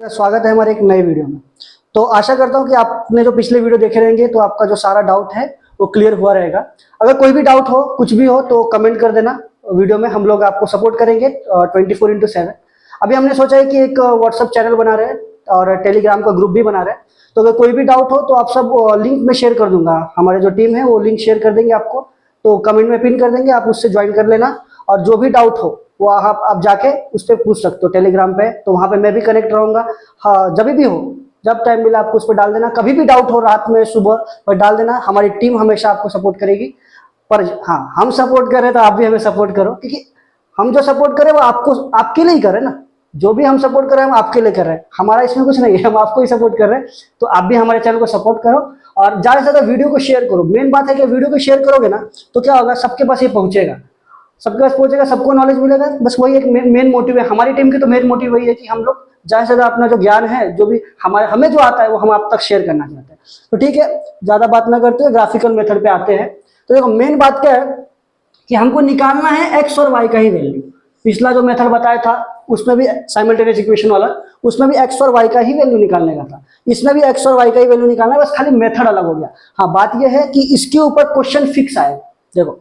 स्वागत है हमारे एक नए वीडियो में। तो आशा करता हूँ कि आपने जो पिछले वीडियो देखे रहेंगे तो आपका जो सारा डाउट है वो क्लियर हुआ रहेगा। अगर कोई भी डाउट हो, कुछ भी हो, तो कमेंट कर देना वीडियो में, हम लोग आपको सपोर्ट करेंगे 24/7। अभी हमने सोचा है कि एक व्हाट्सअप चैनल बना रहे हैं और टेलीग्राम का ग्रुप भी बना रहे हैं। तो अगर कोई भी डाउट हो तो आप सब लिंक में शेयर कर दूंगा, हमारे जो टीम है वो लिंक शेयर कर देंगे आपको, तो कमेंट में पिन कर देंगे, आप उससे ज्वाइन कर लेना। और जो भी डाउट हो वो आप जाके उस पर पूछ सकते हो टेलीग्राम पे, तो वहाँ पे मैं भी कनेक्ट रहूँगा। हाँ, जब भी हो, जब टाइम मिला आपको उस पर डाल देना, कभी भी डाउट हो रात में सुबह पर डाल देना, हमारी टीम हमेशा आपको सपोर्ट करेगी। पर हाँ, हम सपोर्ट कर रहे हैं तो आप भी हमें सपोर्ट करो, क्योंकि हम जो सपोर्ट करें वो आपको, आपके लिए ही करें ना। जो भी हम सपोर्ट कर रहे हैं हम आपके लिए कर रहे हैं, हमारा इसमें कुछ नहीं है, हम आपको ही सपोर्ट कर रहे हैं। तो आप भी हमारे चैनल को सपोर्ट करो और ज़्यादा से ज़्यादा वीडियो को शेयर करो। मेन बात है कि वीडियो को शेयर करोगे ना तो क्या होगा, सबके पास ये पहुंचेगा, सबके पास पहुंचेगा, सबको नॉलेज मिलेगा। बस वही एक मेन मोटिव है हमारी टीम की। तो मेन मोटिव वही है कि हम लोग ज़्यादा से ज़्यादा अपना जो ज्ञान है, जो भी हमें जो आता है वो हम आप तक शेयर करना चाहते हैं। तो ठीक है, ज़्यादा बात ना करते हुए ग्राफिकल मेथड पे आते हैं। तो देखो, मेन बात क्या है कि हमको निकालना है एक्स और वाई का ही वैल्यू। पिछला जो मेथड बताया था उसमें भी साइमल्टेनियस इक्वेशन वाला, उसमें भी एक्स और वाई का ही वैल्यू निकालने का था, इसमें भी एक्स और वाई का ही वैल्यू निकालना है, बस खाली मेथड अलग हो गया। हाँ, बात यह है कि इसके ऊपर क्वेश्चन फिक्स आएगा। देखो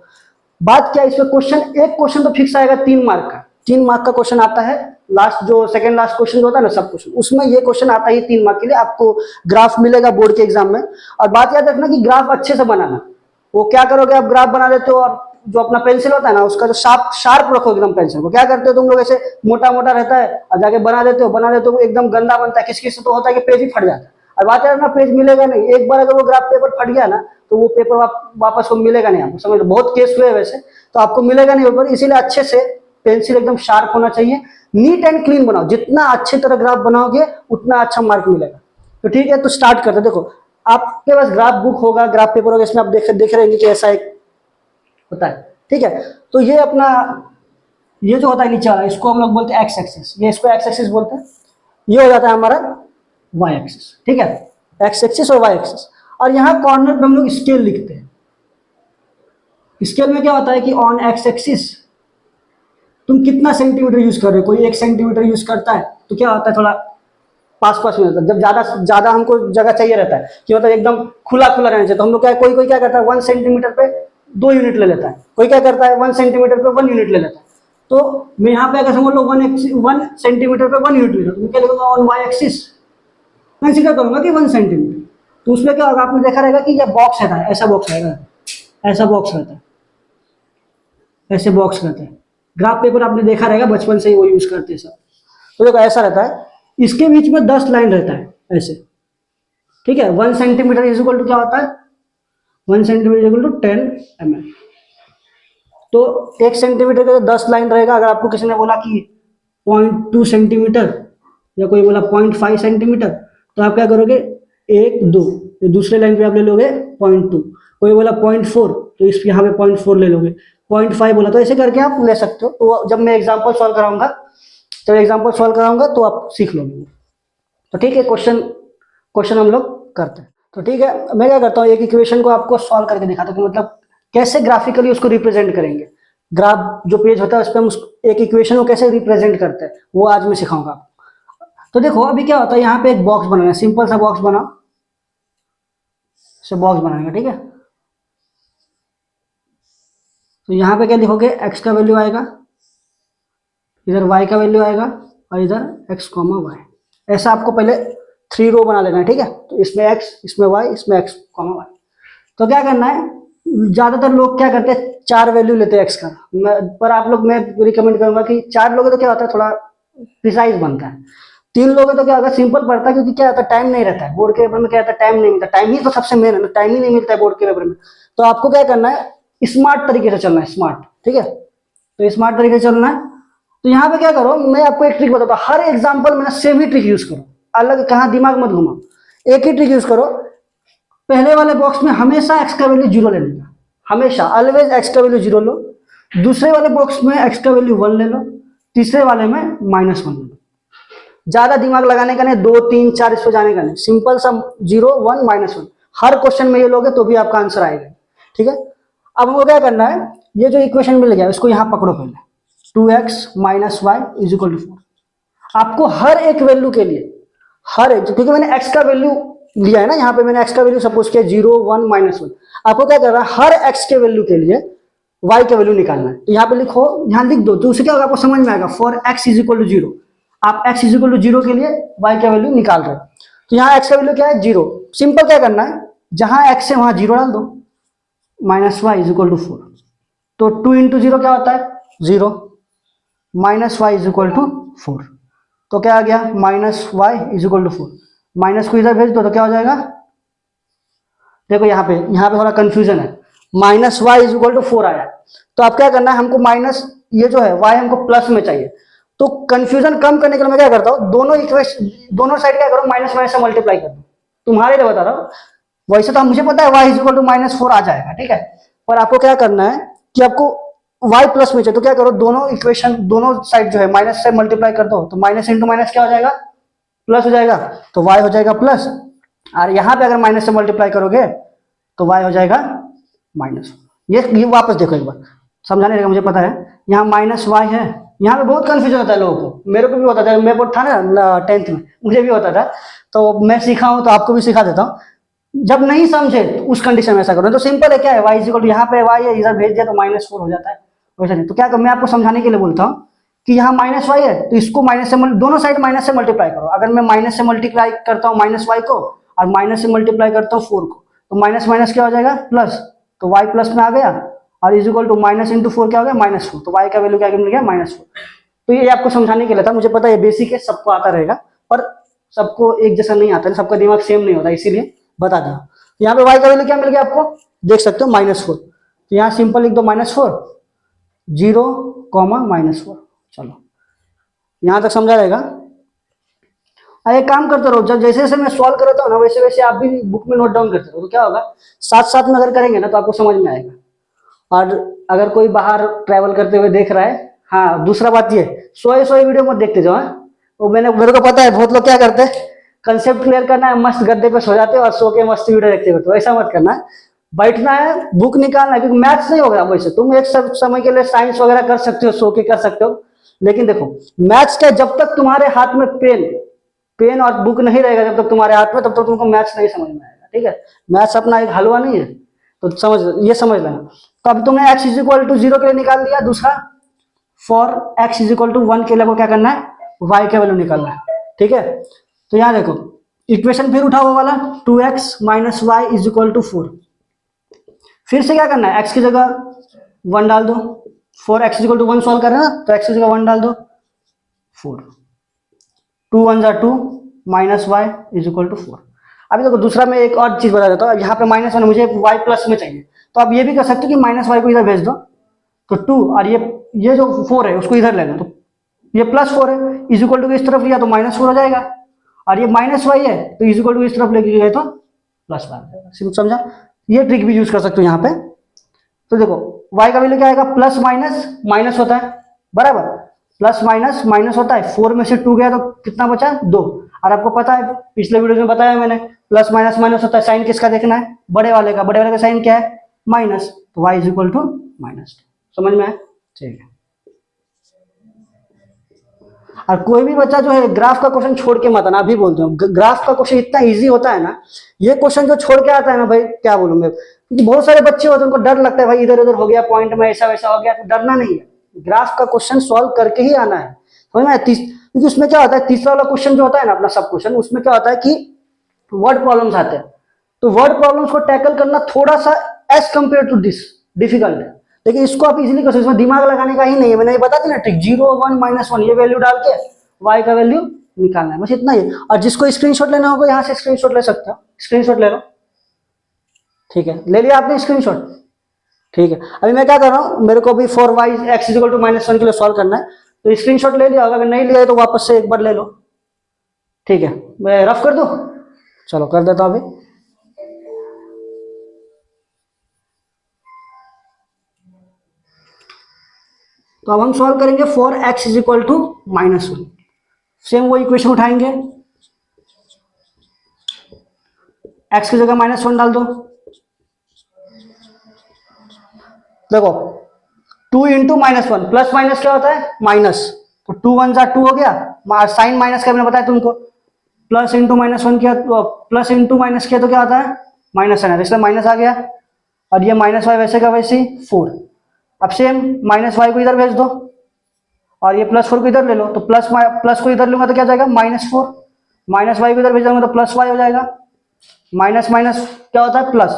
बात क्या है, इसमें क्वेश्चन, एक क्वेश्चन तो फिक्स आएगा 3 मार्क का, 3 मार्क का क्वेश्चन आता है। लास्ट जो सेकंड लास्ट क्वेश्चन होता है ना सब क्वेश्चन, उसमें ये क्वेश्चन आता है 3 मार्क के लिए। आपको ग्राफ मिलेगा बोर्ड के एग्जाम में। और बात याद रखना कि ग्राफ अच्छे से बनाना। वो क्या करोगे, आप ग्राफ बना देते हो और जो अपना पेंसिल होता है ना उसका जो शार्प रखो एकदम। पेंसिल को क्या करते हो तुम लोग, ऐसे मोटा मोटा रहता है और जाके बना देते हो एकदम गंदा बनता है। किस किस से तो होता है कि पेज ही फट जाता है। और बात है ना, पेज मिलेगा नहीं। एक बार अगर वो ग्राफ पेपर फट गया ना तो वो पेपर वापस को मिलेगा नहीं आपको, समझ लो। बहुत केस हुए वैसे, तो आपको मिलेगा नहीं पेपर। इसीलिए अच्छे से पेंसिल एकदम शार्प होना चाहिए, नीट एंड क्लीन बनाओ। जितना अच्छे तरह ग्राफ बनाओगे उतना अच्छा मार्क मिलेगा। तो ठीक है, तो स्टार्ट करते। देखो, आपके पास ग्राफ बुक होगा, ग्राफ पेपर होगा, इसमें आप देख रहेंगे कि ऐसा एक होता है। ठीक है, तो ये अपना, ये जो होता है नीचे वाला, इसको हम लोग बोलते हैं एक्स एक्सिस, ये इसको एक्स एक्सिस बोलते हैं। ये हो जाता है हमारा वाई एक्सिस। ठीक है, एक्स एक्सिस और वाई एक्सिस। और यहाँ कॉर्नर पे हम लोग स्केल लिखते हैं। स्केल में क्या होता है कि ऑन एक्स एक्सिस तुम कितना सेंटीमीटर यूज कर रहे हो। कोई 1 सेंटीमीटर यूज करता है तो क्या होता है, थोड़ा पास पास में होता है। जब ज्यादा ज्यादा हमको जगह चाहिए रहता है कि मतलब एकदम खुला खुला रहना चाहिए, तो हम लोग क्या, कोई क्या करता है 1 सेंटीमीटर पे 2 यूनिट ले लेता है, कोई क्या करता है 1 सेंटीमीटर पे 1 यूनिट ले लेता है। तो मैं यहाँ पे अगर समझ लो 1 सेंटीमीटर पे 1 यूनिट ले लो, तो मैं क्या लिखूंगा, ऑन वाई एक्सिस कंसिडर करूंगा कि 1 सेंटीमीटर। तो उसमें क्या होगा, आपने देखा रहेगा कि ये बॉक्स रहता है, ऐसा बॉक्स रहेगा, ऐसा बॉक्स रहता है, ऐसे बॉक्स रहते हैं। ग्राफ पेपर आपने देखा रहेगा, बचपन से ही वो यूज करते हैं सब। तो देखो ऐसा रहता है, इसके बीच में 10 लाइन रहता है ऐसे। ठीक है, 1 सेंटीमीटर इज इक्वल टू क्या होता है, 1 centimetre is equal to 10 mm। तो 1 सेंटीमीटर का 10 लाइन रहेगा। अगर आपको किसी ने बोला कि 0.2 सेंटीमीटर या कोई बोला 0.5 सेंटीमीटर, तो आप क्या करोगे, 1 2, दूसरे लाइन पे आप ले लोगे 0.2। कोई बोला 0.4 तो इस यहाँ पे 0.4 ले लोगे। 0.5 बोला तो ऐसे करके आप ले सकते हो। तो जब मैं एग्जाम्पल सॉल्व कराऊंगा तो आप सीख लोगे। तो ठीक है, क्वेश्चन हम लोग करते हैं। तो ठीक है, मैं क्या करता हूँ, एक इक्वेशन को आपको सॉल्व करके दिखाता हूँ, मतलब कैसे ग्राफिकली उसको रिप्रेजेंट करेंगे। ग्राफ जो पेज होता है उस पर हम एक इक्वेशन को कैसे रिप्रेजेंट करते हैं वो आज मैं सिखाऊंगा आपको। तो देखो अभी क्या होता है, यहाँ पे एक बॉक्स बनाना है, सिंपल सा बॉक्स बनाओ, बॉक्स बनाएंगे। ठीक है, तो यहाँ पे क्या लिखोगे, एक्स का वैल्यू आएगा, इधर वाई का वैल्यू आएगा और इधर एक्स कॉमा वाई। ऐसा आपको पहले 3 रो बना लेना है। ठीक है, तो इसमें एक्स, इसमें वाई, इसमें एक्स कॉमा वाई। तो क्या करना है, ज्यादातर लोग क्या करते हैं 4 वैल्यू लेते हैं एक्स का। पर आप लोग, मैं रिकमेंड करूंगा कि 4 लोगे तो क्या होता है, थोड़ा प्रिसाइज बनता है। 3 लोगे तो क्या होगा, सिंपल पड़ता है, क्योंकि क्या होता है, टाइम नहीं रहता है। बोर्ड के पेपर में क्या होता है, टाइम नहीं मिलता। टाइम ही तो सबसे मेन है ना, टाइम ही नहीं मिलता है बोर्ड के पेपर में। तो आपको क्या करना है, स्मार्ट तरीके से चलना है, स्मार्ट। ठीक है, तो स्मार्ट तरीके से चलना है। तो यहाँ पे क्या करो, मैं आपको एक ट्रिक बताता हूँ, हर एग्जाम्पल में ना सेम ही ट्रिक यूज करो, अलग कहाँ दिमाग मत घुमाओ, एक ही ट्रिक यूज करो। पहले वाले बॉक्स में हमेशा एक्स का वैल्यू 0 ले लेना, हमेशा ऑलवेज एक्स का वैल्यू 0 लो। दूसरे वाले बॉक्स में एक्स का वैल्यू 1 ले लो, तीसरे वाले में -1 ले लो। ज्यादा दिमाग लगाने का नहीं, 2 3 4 इस पर जाने का नहीं, सिंपल सा 0 1 -1। हर क्वेश्चन में ये लोगे तो भी आपका आंसर आएगा। ठीक है, अब हमको क्या करना है, ये जो इक्वेशन मिल गया इसको यहाँ पकड़ो पहले, 2x - y = 4। आपको हर एक वैल्यू के लिए हर एक, क्योंकि मैंने x का वैल्यू लिया है ना, यहाँ पे मैंने x का वैल्यू सपोज किया 0 1 -1। आपको क्या करना है, हर x के वैल्यू के लिए y का वैल्यू निकालना है। तो यहाँ पे लिखो, यहाँ लिख दो, तो उससे क्या होगा आपको समझ में आएगा। For x is equal to 0, आप x इज इक्वल टू 0 के लिए y का वैल्यू निकाल रहे हो। तो यहाँ x का वैल्यू क्या है 0। सिंपल क्या करना है, जहां x है वहां 0 डाल दो, minus y is equal to 4। तो 2 इंटू 0 क्या होता है 0, minus y is equal to 4। तो क्या आ गया, minus y is equal to 4। Minus को इधर भेज दो तो क्या हो जाएगा, देखो यहाँ पे थोड़ा कंफ्यूजन है, minus y is equal to 4 आया। तो अब क्या करना है हमको, माइनस ये जो है वाई हमको प्लस में चाहिए। तो कंफ्यूजन कम करने के लिए मैं क्या करता हूँ, दोनों इक्वेशन दोनों साइड क्या करो, माइनस माइनस से मल्टीप्लाई कर दो। तुम्हारे लिए बता रहा हूँ, वैसे तो मुझे पता है वाई इज इक्वल टू -4 आ जाएगा, ठीक है। पर आपको क्या करना है कि आपको y प्लस में चाहिए, तो क्या करो, दोनों इक्वेशन दोनों साइड जो है माइनस से मल्टीप्लाई कर दो। तो माइनस इंटू माइनस क्या हो जाएगा, प्लस हो जाएगा। तो y हो जाएगा प्लस, और यहाँ पे अगर माइनस से मल्टीप्लाई करोगे तो y हो जाएगा माइनस। ये वापस देखो एक बार, समझाने रहेगा, मुझे पता है। यहाँ माइनस वाई है, यहाँ पे बहुत कंफ्यूजन होता है लोगों को, मेरे को भी होता था, मेरे को था ना 10th में, मुझे भी होता था। तो मैं सीखा हूँ तो आपको भी सिखा देता हूँ। जब नहीं समझे तो उस कंडीशन में ऐसा करो। तो सिंपल है, क्या है, y इक्वल टू, यहाँ पे y है, इधर भेज दिया तो -4 हो जाता है। वैसा नहीं, तो क्या करो, मैं आपको समझाने के लिए बोलता हूँ कि यहाँ माइनस वाई है तो इसको माइनस से दोनों साइड माइनस से मल्टीप्लाई करो। अगर मैं माइनस से मल्टीप्लाई करता हूँ माइनस वाई को, और माइनस से मल्टीप्लाई करता हूँ 4 को, तो माइनस माइनस क्या हो जाएगा प्लस। तो y प्लस में आ गया, और is equal to minus into 4 क्या हो गया -4। तो y का वैल्यू क्या मिल गया -4। तो ये आपको समझाने के लिए था, मुझे पता है बेसिक है, सबको आता रहेगा, पर सबको एक जैसा नहीं आता है, सबका दिमाग सेम नहीं होता, इसीलिए बता दिया। यहाँ पे y का वैल्यू क्या मिल गया आपको, देख सकते हो -4। तो यहाँ सिंपल लिख दो -4, 0, -4। चलो यहाँ तक समझा रहेगा। एक काम करते रहो, जब जैसे जैसे मैं सॉल्व करता हूँ ना, वैसे वैसे आप भी बुक में नोट डाउन करते रहो। तो क्या होगा, साथ साथ में अगर करेंगे ना तो आपको समझ में आएगा। और अगर कोई बाहर ट्रैवल करते हुए देख रहा है, हाँ दूसरा बात ये, सोए सोए वीडियो मत देखते जाओ। वो मेरे को पता है बहुत लोग क्या करते हैं, कंसेप्ट क्लियर करना है, मस्त गद्दे पे सो जाते हो और सो के मस्त वीडियो देखते हो। तो ऐसा मत करना है, बैठना है, बुक निकालना है, क्योंकि मैथ्स नहीं होगा वैसे। तुम एक समय के लिए साइंस वगैरह कर सकते हो, सो के कर सकते हो, लेकिन देखो मैथ्स का जब तक तुम्हारे हाथ में पेन और बुक नहीं रहेगा, जब तक तुम्हारे हाथ में, तब तक तुमको मैथ्स नहीं समझ में आएगा, ठीक है। मैथ्स अपना एक हलवा नहीं है, तो समझ लेना। तो अब तुमने x इज इक्वल टू 0 के लिए निकाल दिया। दूसरा, for x is equal to 1 के लिए को क्या करना है, y का वैल्यू निकालना है, ठीक है। तो यहाँ देखो इक्वेशन फिर उठाओ वाला, 2x minus y is equal to 4। फिर से क्या करना है, x की जगह 1 डाल दो। For x is equal to 1 solve कर रहे हैं ना, तो x की जगह 1 डाल दो, 4, 2 1 जा 2, minus y is equal to 4। अभी देखो दूसरा मैं एक और चीज बता देता हूँ, यहाँ पे -1 मुझे y प्लस में चाहिए, तो आप ये भी कर सकते हो कि माइनस वाई को इधर भेज दो, तो 2, और ये जो 4 है उसको इधर ले लो, तो ये +4 है, इज इक्वल टू इस तरफ लिया तो -4 हो जाएगा, और ये माइनस वाई है तो इज इक्वल टू इस तरफ लेके गए तो प्लस वाई हो जाएगा। समझा, ये ट्रिक भी यूज कर सकते हो यहाँ पे। तो देखो y का वैल्यू क्या आएगा, प्लस माइनस माइनस होता है, बराबर, प्लस माइनस माइनस होता है, 4 में से 2 गया तो कितना बचा 2। और आपको पता है पिछले वीडियो में बताया मैंने, प्लस माइनस माइनस होता है, साइन किसका देखना है, बड़े वाले का साइन क्या है माइनस, तो y is equal to minus. समझ में आया, ठीक है। और कोई भी बच्चा जो है ग्राफ का क्वेश्चन छोड़ के मत आना, अभी बोलते हो, ग्राफ का क्वेश्चन इतना इजी होता है ना, ये क्वेश्चन जो छोड़ के आता है ना भाई, क्या बोलूं मैं, क्योंकि बहुत सारे बच्चे होते हैं उनको डर लगता है, भाई इधर उधर हो गया पॉइंट में, ऐसा वैसा हो गया, तो डरना नहीं है, ग्राफ का क्वेश्चन सॉल्व करके ही आना है, समझ में। क्योंकि उसमें क्या होता है, तीसरा वाला क्वेश्चन जो होता है ना अपना सब क्वेश्चन, उसमें क्या होता है कि वर्ड प्रॉब्लम्स आते हैं, तो वर्ड प्रॉब्लम्स को टैकल करना थोड़ा सा as compare to this difficult है, लेकिन इसको आप इजीली कर सकते हो, इसमें दिमाग लगाने का ही नहीं है। मैंने ये बता दी ना ट्रिक, 0 1 -1 ये वैल्यू डाल के y का वैल्यू निकालना है, बस इतना ही। और जिसको स्क्रीनशॉट लेना होगा यहाँ से स्क्रीनशॉट ले सकते हो, स्क्रीनशॉट ले लो, ठीक है, ले लिया आपने स्क्रीनशॉट, ठीक है। अभी मैं क्या कर रहा हूँ, मेरे को भी for y x is equal to -1 के लिए सॉल्व करना है, तो स्क्रीनशॉट ले लिया, अगर नहीं लिया है तो वापस से एक बार ले लो, ठीक है। मैं रफ कर दूं, चलो कर देता हूं अभी। तो अब हम सॉल्व करेंगे for x is equal to -1, same वो इक्वेशन उठाएंगे, x की जगह -1 डाल दो। देखो 2 इंटू -1, प्लस माइनस क्या होता है माइनस, तो 2 1 जा 2 हो गया, साइन माइनस का मैंने बताया तुमको, प्लस इंटू माइनस वन किया, प्लस इंटू माइनस किया तो क्या आता है माइनस है, इसलिए माइनस आ गया। और ये माइनस वाई वैसे का वैसे ही 4। अब सेम माइनस वाई को इधर भेज दो और ये प्लस 4 को इधर ले लो, तो प्लस को इधर लूंगा तो क्या जाएगा -4, माइनस वाई को इधर भेज दूंगा तो प्लस वाई हो जाएगा। माइनस माइनस क्या होता है प्लस,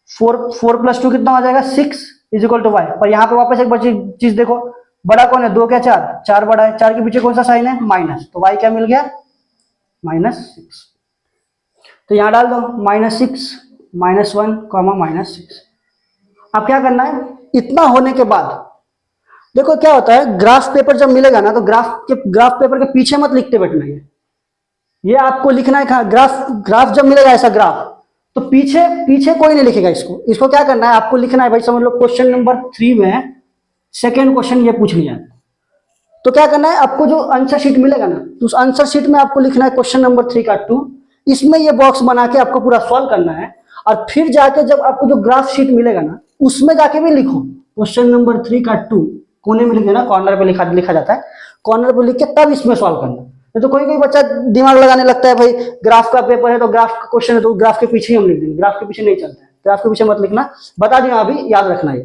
4 प्लस 2 कितना हो जाएगा 6 इज इक्वल टू वाई। और यहाँ पे वापस एक बची चीज देखो, बड़ा कौन है 2 क्या 4 बड़ा है, 4 के पीछे कौन सा साइन है माइनस, तो वाई क्या मिल गया -6। तो यहाँ डाल दो -6 -1 -6। अब क्या करना है, इतना होने के बाद देखो क्या होता है, ग्राफ पेपर जब मिलेगा ना तो ग्राफ पेपर के पीछे मत लिखते बैठना, ये आपको लिखना है कहाँ, ग्राफ जब मिलेगा ऐसा ग्राफ तो पीछे कोई नहीं लिखेगा इसको क्या करना है आपको लिखना है भाई, समझ लो क्वेश्चन नंबर 3 में सेकेंड क्वेश्चन ये पूछ लिया, तो क्या करना है आपको जो आंसर शीट मिलेगा ना तो उस आंसर शीट में आपको लिखना है क्वेश्चन नंबर 3 का 2, इसमें ये बॉक्स बना के आपको पूरा सॉल्व करना है। और फिर जाके जब आपको जो ग्राफ शीट मिलेगा ना उसमें जाके भी लिखो क्वेश्चन नंबर 3 का 2, कोने में लिख देना, कॉर्नर पे लिखा जाता है, कॉर्नर पे लिख के तब इसमें सॉल्व करना। तो कोई बच्चा दिमाग लगाने लगता है भाई ग्राफ का पेपर है तो ग्राफ का क्वेश्चन है तो ग्राफ के पीछे ही हम लिख देंगे, ग्राफ के पीछे नहीं चलता है, ग्राफ के पीछे मत लिखना, बता दिया अभी, याद रखना है।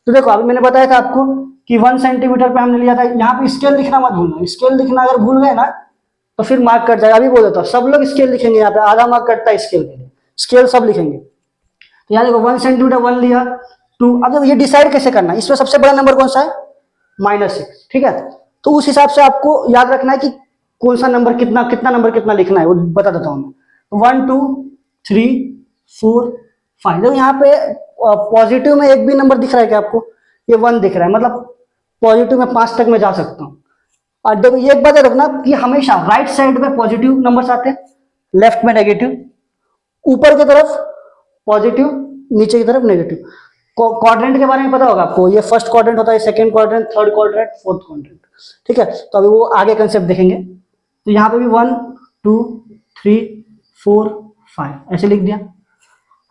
तो देखो अभी मैंने बताया था आपको कि 1 सेंटीमीटर पे हमने लिया था, यहाँ पे स्केल लिखना मत भूलना, स्केल लिखना अगर भूल गए ना तो फिर मार्क कट जाएगा। अभी बोल देता हूँ सब लोग स्केल लिखेंगे, यहाँ पे आधा मार्क कटता है स्केल के लिए, स्केल सब लिखेंगे। तो यहाँ देखो 1 सेंटीमीटर 1 लिया 2, अब ये डिसाइड कैसे करना है, इसमें सबसे बड़ा नंबर कौन सा है -6, ठीक है। तो उस हिसाब से आपको याद रखना है कि कौन सा नंबर कितना नंबर कितना लिखना है, वो बता देता हूँ मैं। 1 2 3 4 5, देखो यहाँ पे पॉजिटिव में एक भी नंबर दिख रहा है क्या आपको, ये 1 दिख रहा है, मतलब पॉजिटिव में 5 तक मैं जा सकता हूँ। और देखो ये एक बात रखना कि हमेशा राइट साइड में पॉजिटिव नंबर्स आते हैं, लेफ्ट में नेगेटिव, ऊपर की तरफ पॉजिटिव, नीचे की तरफ नेगेटिव। क्वाड्रेंट के बारे में पता होगा आपको, ये फर्स्ट क्वाड्रेंट होता है, second quadrant, third quadrant, fourth quadrant, ठीक है। तो अभी वो आगे कंसेप्ट देखेंगे। तो यहाँ पे भी 1 2 3 4 5 ऐसे लिख दिया।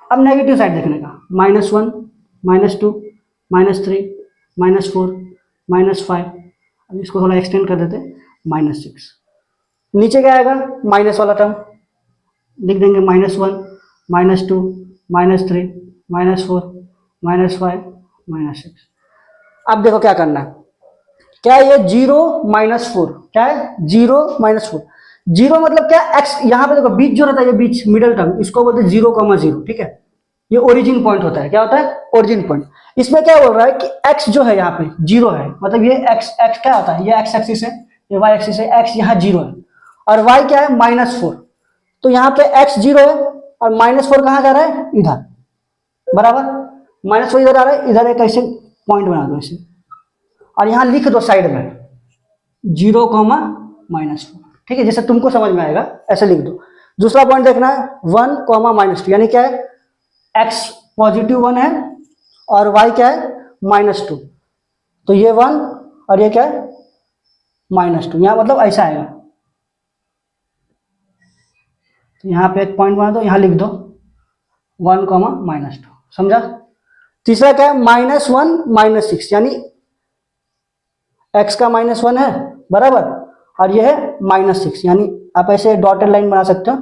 अब नेगेटिव साइड देखने का, -1 -2 -3 -4 -5, अब इसको थोड़ा एक्सटेंड कर देते -6। नीचे क्या आएगा माइनस वाला टर्म, लिख देंगे -1 -2 -3 -4 -5 -6। अब देखो क्या करना है, क्या ये 0 -4, क्या है 0 -4, 0 मतलब क्या x, यहाँ पे देखो बीच जो रहता है ये बीच मिडल टर्म, इसको बोलते हैं 0,0, ठीक है। ये ओरिजिन पॉइंट होता है, क्या होता है ओरिजिन पॉइंट। इसमें क्या बोल रहा है कि x जो है यहाँ पे 0 है, मतलब ये x क्या होता है, ये x एक्सिस है, ये y एक्सिस है, x यहाँ 0 है और y क्या है -4, तो यहाँ पे x 0 है और -4 कहाँ जा रहा है इधर, बराबर, -4 इधर आ रहा है, इधर एक ऐसे पॉइंट बना दो ऐसे, और यहाँ लिख दो साइड में 0, -4, ठीक है, जैसे तुमको समझ में आएगा ऐसे लिख दो। दूसरा पॉइंट देखना है 1, -2, यानी क्या है x पॉजिटिव 1 है और y क्या है -2, तो ये 1 और ये क्या है -2, यहाँ मतलब ऐसा आएगा। तो यहाँ पे एक पॉइंट बना दो, यहाँ लिख दो 1, -2, समझा। तीसरा क्या है -1 -6, यानी x का -1 है बराबर और ये है -6, यानी आप ऐसे डॉटेड लाइन बना सकते हो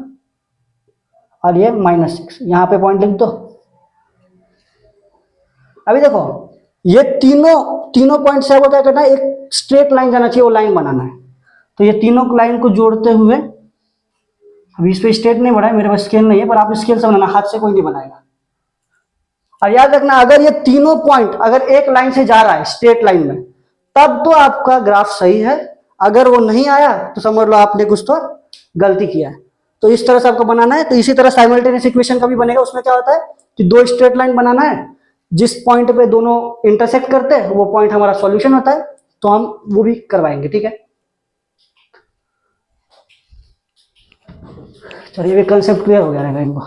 और ये -6, यहाँ पे पॉइंट लिख दो। अभी देखो ये तीनों पॉइंट से आपको क्या करना है, एक स्ट्रेट लाइन जाना चाहिए, वो लाइन बनाना है। तो ये तीनों लाइन को जोड़ते हुए, अभी इस पे स्ट्रेट नहीं बढ़ा है, मेरे पास स्केल नहीं है, पर आप स्केल से बनाना, हाथ से कोई नहीं बनाएगा। और याद रखना अगर ये तीनों पॉइंट अगर एक लाइन से जा रहा है स्ट्रेट लाइन में, तब तो आपका ग्राफ सही है, अगर वो नहीं आया तो समझ लो आपने कुछ तो गलती किया है। तो इस तरह से आपको बनाना है। तो इसी तरह साइमल्टेनियस इक्वेशन का भी बनेगा, उसमें क्या होता है कि 2 स्ट्रेट लाइन बनाना है, जिस पॉइंट पे दोनों इंटरसेक्ट करते हैं वो पॉइंट हमारा सॉल्यूशन होता है, तो हम वो भी करवाएंगे, ठीक है। चलिए ये कंसेप्ट क्लियर हो गया रहेगा इनको।